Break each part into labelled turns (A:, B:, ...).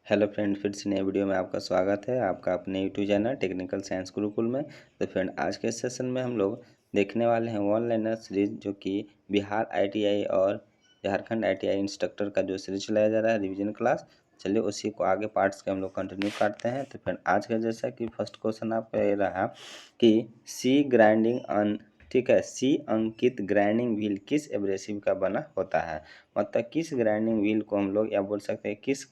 A: Hello friend, फिर से नए वीडियो में आपका स्वागत है। आपका अपने YouTube channel technical science Gurukul में। तो फ्रेंड, आज के सेशन में हम लोग देखने वाले हैं ऑनलाइनर सीरीज, जो कि बिहार आईटीआई और झारखंड आईटीआई इंस्ट्रक्टर का जो सीरीज चलाया जा रहा है, रिवीजन क्लास। चलिए उसी को आगे पार्ट्स के हम लोग कंटिन्यू करते हैं। तो फ्रेंड, आज का जैसा कि फर्स्ट क्वेश्चन आपका ये रहा कि सी ग्राइंडिंग अन ठीक है, सी अंकित ग्राइंडिंग व्हील किस एब्रेसिव का बना होता है। मतलब किस ग्राइंडिंग व्हील को हम लोग या बोल सकते हैं किस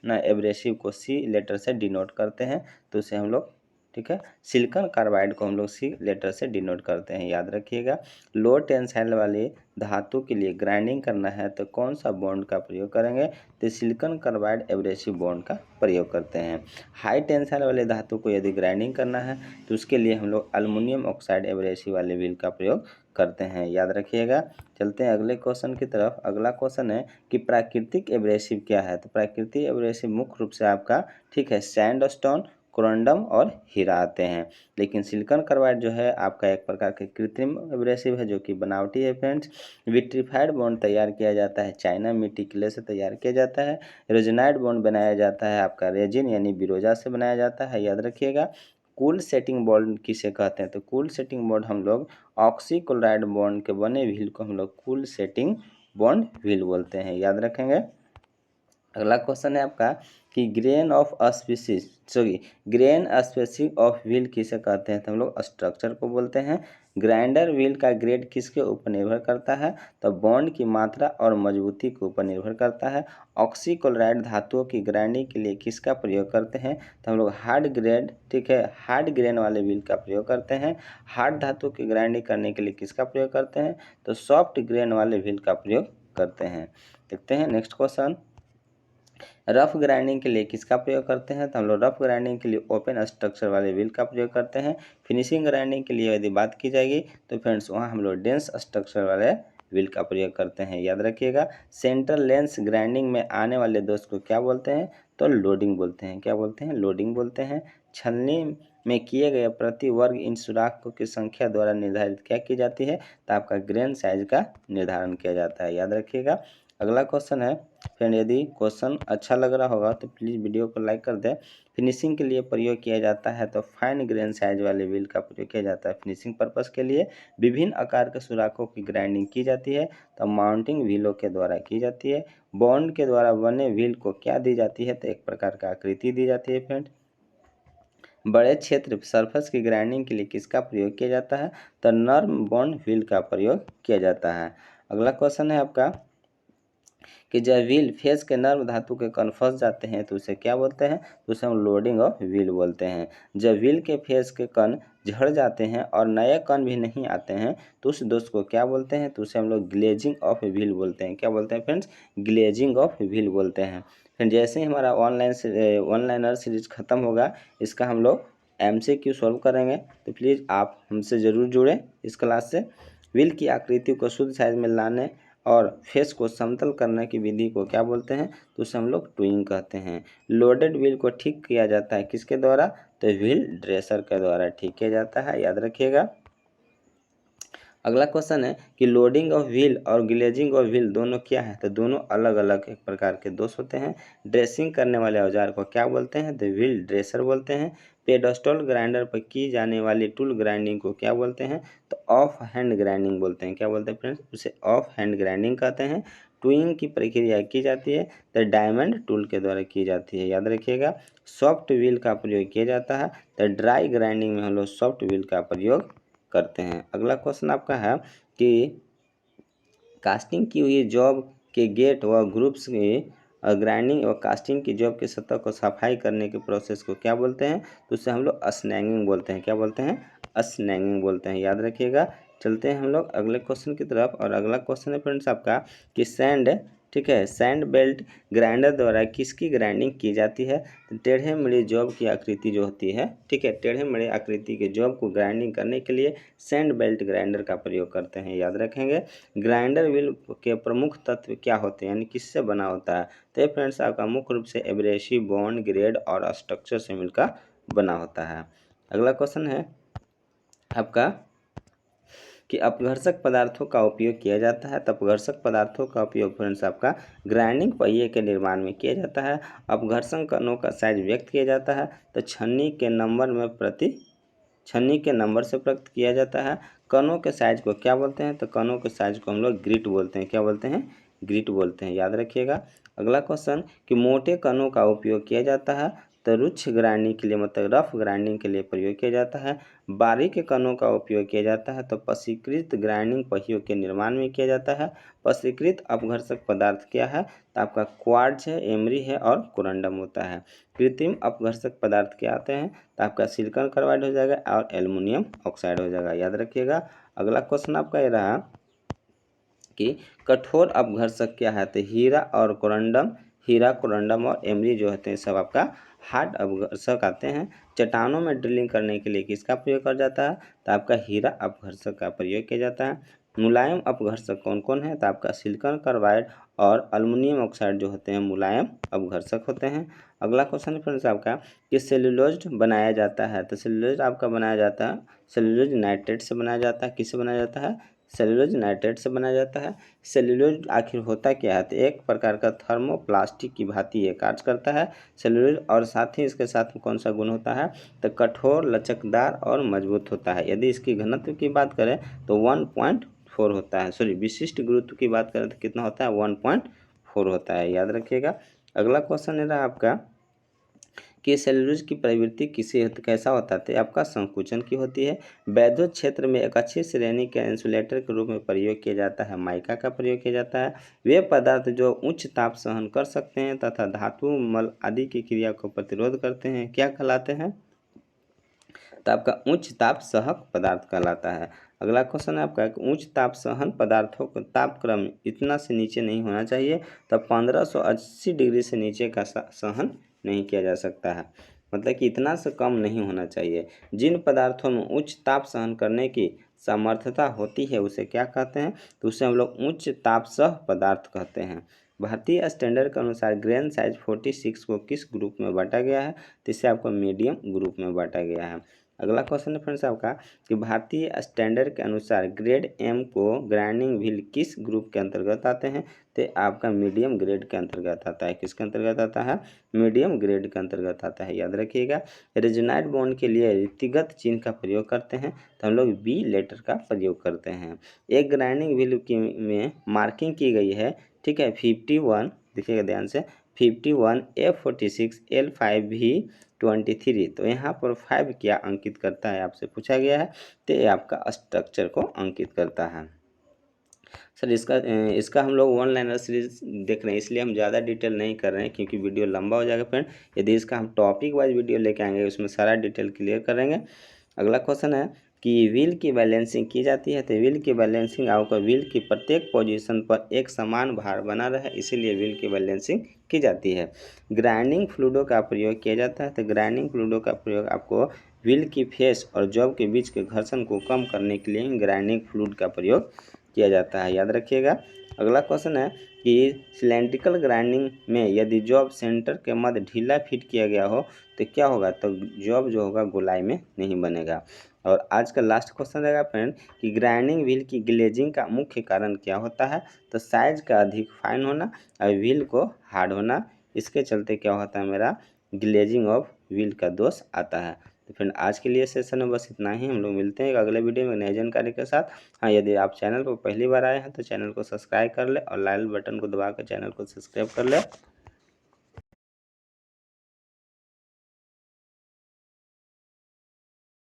A: ना एब्रेसिव को सी लेटर से डिनोट करते हैं, तो उसे हम लोग ठीक है सिलिकॉन कार्बाइड को हम लोग सी लेटर से डिनोट करते हैं, याद रखिएगा। लो टेंसाइल वाले धातु के लिए ग्राइंडिंग करना है तो कौन सा बॉन्ड का प्रयोग करेंगे, तो सिलिकॉन कार्बाइड एब्रेसिव बॉन्ड का प्रयोग करते हैं। हाई टेंसाइल वाले धातु को यदि ग्राइंडिंग करना है तो उसके लिए हम लोग अल्युमिनियम ऑक्साइड एब्रेसिव वाले व्हील का प्रयोग करते हैं, याद रखिएगा। चलते हैं अगले क्वेश्चन की तरफ। अगला क्वेश्चन है कि प्राकृतिक एब्रेसिव क्या है। तो प्राकृतिक एब्रेसिव मुख्य रूप से आपका ठीक है सैंडस्टोन, कोरंडम और हीरा आते हैं। लेकिन सिलिकॉन कार्बाइड जो है आपका एक प्रकार के कृत्रिम एब्रेसिव है, जो कि बनावटी है फ्रेंड्स। विट्रीफाइड बॉन्ड तैयार किया जाता है चाइना मिट्टी किले से तैयार किया जाता है। रेजिनाइड बॉन्ड बनाया जाता है आपका रेजिन यानी बिरोजा से बनाया जाता है, याद रखिएगा। कूल सेटिंग बॉन्ड किसे कहते हैं, तो कूल सेटिंग बॉन्ड हम लोग ऑक्सीक्लोराइड बॉन्ड के बने व्हील को हम लोग कूल सेटिंग बॉन्ड व्हील बोलते हैं, याद रखेंगे। अगला क्वेश्चन है आपका कि ग्रेन स्पेसिफिक ऑफ व्हील किसे कहते हैं, तो हम लोग स्ट्रक्चर को बोलते हैं। ग्राइंडर व्हील का ग्रेड किसके ऊपर निर्भर करता है, तो बॉन्ड की मात्रा और मजबूती के ऊपर निर्भर करता है। ऑक्सीक्लोराइड धातुओं की ग्राइंडिंग के लिए किसका प्रयोग करते हैं, तो हम लोग हार्ड ग्रेड ठीक है हार्ड ग्रेन वाले व्हील का प्रयोग करते हैं। हार्ड धातु की ग्राइंडिंग करने के लिए किसका प्रयोग करते हैं, तो सॉफ्ट ग्रेन वाले व्हील का प्रयोग करते हैं। देखते हैं नेक्स्ट क्वेश्चन। रफ ग्राइंडिंग के लिए किसका प्रयोग करते हैं, तो हम लोग रफ ग्राइंडिंग के लिए ओपन स्ट्रक्चर वाले व्हील का प्रयोग करते हैं। फिनिशिंग ग्राइंडिंग के लिए यदि बात की जाएगी तो फ्रेंड्स वहाँ हम लोग डेंस स्ट्रक्चर वाले व्हील का प्रयोग करते हैं, याद रखिएगा। सेंट्रल लेंस ग्राइंडिंग में आने वाले दोष को क्या बोलते हैं, तो लोडिंग बोलते हैं। क्या बोलते हैं, लोडिंग बोलते हैं। छलनी में किए गए प्रति वर्ग इन सुराखों की संख्या द्वारा निर्धारित क्या की जाती है, तो आपका ग्रेन साइज का निर्धारण किया जाता है, याद रखिएगा। अगला क्वेश्चन है फ्रेंड, यदि क्वेश्चन अच्छा लग रहा होगा तो प्लीज़ वीडियो को लाइक कर दें। फिनिशिंग के लिए प्रयोग किया जाता है तो फाइन ग्रेन साइज वाले व्हील का प्रयोग किया जाता है फिनिशिंग पर्पस के लिए। विभिन्न आकार के सुराखों की ग्राइंडिंग की जाती है तो माउंटिंग व्हीलों के द्वारा की जाती है। बॉन्ड के द्वारा बने व्हील को क्या दी जाती है, तो एक प्रकार का आकृति दी जाती है फ्रेंड। बड़े क्षेत्र सरफेस की ग्राइंडिंग के लिए किसका प्रयोग किया जाता है, तो नर्म बॉन्ड व्हील का प्रयोग किया जाता है। अगला क्वेश्चन है आपका कि जब व्हील फेस के नर्म धातु के कण फंस जाते हैं तो उसे क्या बोलते हैं, तो उसे हम लोडिंग ऑफ व्हील बोलते हैं। जब व्हील के फेस के कण झड़ जाते हैं और नए कण भी नहीं आते हैं तो उस दोष को क्या बोलते हैं, तो उसे हम लोग ग्लेजिंग ऑफ व्हील बोलते हैं। क्या बोलते हैं फ्रेंड्स, ग्लेजिंग ऑफ व्हील बोलते हैं। फिर जैसे ही हमारा ऑनलाइनर सीरीज खत्म होगा, इसका हम लोग MCQ सॉल्व करेंगे, तो प्लीज़ आप हमसे ज़रूर जुड़ें इस क्लास से। व्हील की आकृति को शुद्ध साइज में लाने और फेस को समतल करने की विधि को क्या बोलते हैं, तो उसे हम लोग ट्विंग कहते हैं। लोडेड व्हील को ठीक किया जाता है किसके द्वारा, तो व्हील ड्रेसर के द्वारा ठीक किया जाता है, याद रखिएगा। अगला क्वेश्चन है कि लोडिंग ऑफ व्हील और ग्लेजिंग ऑफ व्हील दोनों क्या है, तो दोनों अलग अलग एक प्रकार के दोष होते हैं। ड्रेसिंग करने वाले औजार को क्या बोलते हैं, तो व्हील ड्रेसर बोलते हैं। पेडस्टल ग्राइंडर पर की जाने वाली टूल ग्राइंडिंग को क्या बोलते हैं, तो ऑफ हैंड ग्राइंडिंग बोलते हैं। क्या बोलते हैं फ्रेंड्स, उसे ऑफ हैंड ग्राइंडिंग कहते हैं। ट्विंग की प्रक्रिया की जाती है तो डायमंड टूल के द्वारा की जाती है, याद रखिएगा। सॉफ्ट व्हील का प्रयोग किया जाता है तो ड्राई ग्राइंडिंग में हम लोग सॉफ्ट व्हील का प्रयोग करते हैं। अगला क्वेश्चन आपका है कि कास्टिंग की हुई जॉब के गेट व ग्रुप्स की ग्राइंडिंग व कास्टिंग की जॉब की सतह को सफाई करने के प्रोसेस को क्या बोलते हैं, तो उसे हम लोग स्नैगिंग बोलते हैं। क्या बोलते हैं, स्नैगिंग बोलते हैं, याद रखिएगा। चलते हैं हम लोग अगले क्वेश्चन की तरफ। और अगला क्वेश्चन है फ्रेंड्स आपका कि सैंड ठीक है सैंड बेल्ट ग्राइंडर द्वारा किसकी ग्राइंडिंग की जाती है, तो टेढ़े मेढ़े जॉब की आकृति जो होती है ठीक है टेढ़े मेढ़े आकृति के जॉब को ग्राइंडिंग करने के लिए सैंड बेल्ट ग्राइंडर का प्रयोग करते हैं, याद रखेंगे। ग्राइंडर व्हील के प्रमुख तत्व क्या होते हैं, यानी किससे बना होता है, तो ये फ्रेंड्स आपका मुख्य रूप से एब्रेसिव बॉन्ड ग्रेड और स्ट्रक्चर से मिलकर बना होता है। अगला क्वेश्चन है आपका कि अपघर्षक पदार्थों का उपयोग किया जाता है। तो अपघर्षक पदार्थों का उपयोग फ्रेंड्स आपका ग्राइंडिंग पहिए के निर्माण में किया जाता है। अपघर्षण कणों का साइज व्यक्त किया जाता है। तो छन्नी के नंबर से व्यक्त किया जाता है। कणों के साइज को क्या बोलते हैं? तो कणों के साइज को हम लोग ग्रिट बोलते हैं। क्या बोलते हैं? ग्रिट बोलते हैं, याद रखिएगा। अगला क्वेश्चन कि मोटे कणों का उपयोग किया जाता है। तो रुक्ष ग्राइंडिंग के लिए मतलब रफ ग्राइंडिंग के लिए प्रयोग किया जाता है। बारीक कणों का उपयोग किया जाता है। तो पशीकृत ग्राइंडिंग पहियों के निर्माण में किया जाता है। पशीकृत अपघर्षक पदार्थ क्या है? तो आपका क्वार्ट्ज है, एमरी है और कोरंडम होता है। कृत्रिम अपघर्षक पदार्थ क्या आते हैं? तो आपका सिलिकॉन कार्बाइड हो जाएगा और एल्युमिनियम ऑक्साइड हो जाएगा, याद रखिएगा। अगला क्वेश्चन आपका ये रहा कि कठोर अपघर्षक क्या है? तो हीरा कोरंडम और एमरी जो होते हैं सब आपका हार्ड अपघर्षक आते हैं। चट्टानों में ड्रिलिंग करने के लिए किसका प्रयोग किया जाता है? तो आपका हीरा अपघर्षक का प्रयोग किया जाता है। मुलायम अपघर्षक कौन कौन है? तो आपका सिलिकॉन कार्बाइड और एल्युमिनियम ऑक्साइड जो होते हैं मुलायम अपघर्षक होते हैं। अगला क्वेश्चन फ्रेंड्स आपका कि सेल्यूलोज बनाया जाता है। तो सेल्यूलोज आपका बनाया जाता है सेल्यूलोज नाइट्रेट से बनाया जाता है। किससे बनाया जाता है? सेल्यूलोज नाइट्रेट से बनाया जाता है। सेल्यूलोज आखिर होता क्या है? तो एक प्रकार का थर्मोप्लास्टिक की भांति ये कार्य करता है सेल्यूलोज, और साथ ही इसके साथ में कौन सा गुण होता है? तो कठोर, लचकदार और मजबूत होता है। यदि इसकी घनत्व की बात करें तो 1.4 होता है। सॉरी, विशिष्ट गुरुत्व की बात करें तो कितना होता है? 1.4 होता है, याद रखिएगा। अगला क्वेश्चन है आपका कि सेल्यूलोज की प्रवृत्ति कैसा होता है? तो आपका संकुचन की होती है। वैद्युत क्षेत्र में एक अच्छी श्रेणी के इंसुलेटर के रूप में प्रयोग किया जाता है माइका का प्रयोग किया जाता है। वे पदार्थ जो उच्च ताप सहन कर सकते हैं तथा धातु, मल आदि की क्रिया को प्रतिरोध करते हैं क्या कहलाते हैं? तो आपका उच्च ताप सहक पदार्थ कहलाता है। अगला क्वेश्चन है आपका उच्च ताप सहन पदार्थों का तापक्रम इतना से नीचे नहीं होना चाहिए। तब 1580 डिग्री से नीचे का सहन नहीं किया जा सकता है, मतलब कि इतना से कम नहीं होना चाहिए। जिन पदार्थों में उच्च ताप सहन करने की सामर्थ्यता होती है उसे क्या कहते हैं? तो उसे हम लोग उच्च ताप सह पदार्थ कहते हैं। भारतीय स्टैंडर्ड के अनुसार ग्रेन साइज 46 को किस ग्रुप में बांटा गया है? तो इसे आपको मीडियम ग्रुप में बांटा गया है। अगला क्वेश्चन है फ्रेंड्स आपका कि भारतीय स्टैंडर्ड के अनुसार ग्रेड एम को ग्राइंडिंग व्हील किस ग्रुप के अंतर्गत आते हैं? तो आपका मीडियम ग्रेड के अंतर्गत आता है। किसके अंतर्गत आता है? मीडियम ग्रेड के अंतर्गत आता है, याद रखिएगा। रेजोनाइट बॉन्ड के लिए व्यक्तिगत चिन्ह का प्रयोग करते हैं तो हम लोग बी लेटर का प्रयोग करते हैं। एक ग्राइंडिंग व्हील में मार्किंग की गई है, ठीक है, 51, देखिएगा ध्यान से, 51 F46 L5V23। तो यहाँ पर 5 क्या अंकित करता है आपसे पूछा गया है, तो ये आपका स्ट्रक्चर को अंकित करता है। सर इसका हम लोग वन लाइनर सीरीज देख रहे हैं, इसलिए हम ज़्यादा डिटेल नहीं कर रहे हैं क्योंकि वीडियो लंबा हो जाएगा फ्रेंड। यदि इसका हम टॉपिक वाइज वीडियो लेके आएंगे उसमें सारा डिटेल क्लियर करेंगे। अगला क्वेश्चन है कि व्हील की बैलेंसिंग की जाती है। तो व्हील की बैलेंसिंग आपको व्हील की प्रत्येक पोजीशन पर एक समान भार बना रहे, इसीलिए व्हील की बैलेंसिंग की जाती है। ग्राइंडिंग फ्लूइडों का प्रयोग किया जाता है। तो ग्राइंडिंग फ्लूइडों का प्रयोग आपको व्हील की फेस और जॉब के बीच के घर्षण को कम करने के लिए ग्राइंडिंग फ्लूइड का प्रयोग किया जाता है, याद रखिएगा। अगला क्वेश्चन है कि सिलेंड्रिकल ग्राइंडिंग में यदि जॉब सेंटर के मध्य ढीला फिट किया गया हो तो क्या होगा? तो जॉब जो होगा गोलाई में नहीं बनेगा। और आज का लास्ट क्वेश्चन रहेगा फ्रेंड कि ग्राइंडिंग व्हील की ग्लेजिंग का मुख्य कारण क्या होता है? तो साइज का अधिक फाइन होना और व्हील को हार्ड होना, इसके चलते क्या होता है मेरा? ग्लेजिंग ऑफ व्हील का दोष आता है। तो फ्रेंड आज के लिए सेशन में बस इतना ही। हम लोग मिलते हैं एक अगले वीडियो में नई जानकारी के साथ। हाँ, यदि आप चैनल पर पहली बार आए हैं तो चैनल को सब्सक्राइब कर ले और लाल बटन को दबा कर चैनल को सब्सक्राइब कर ले।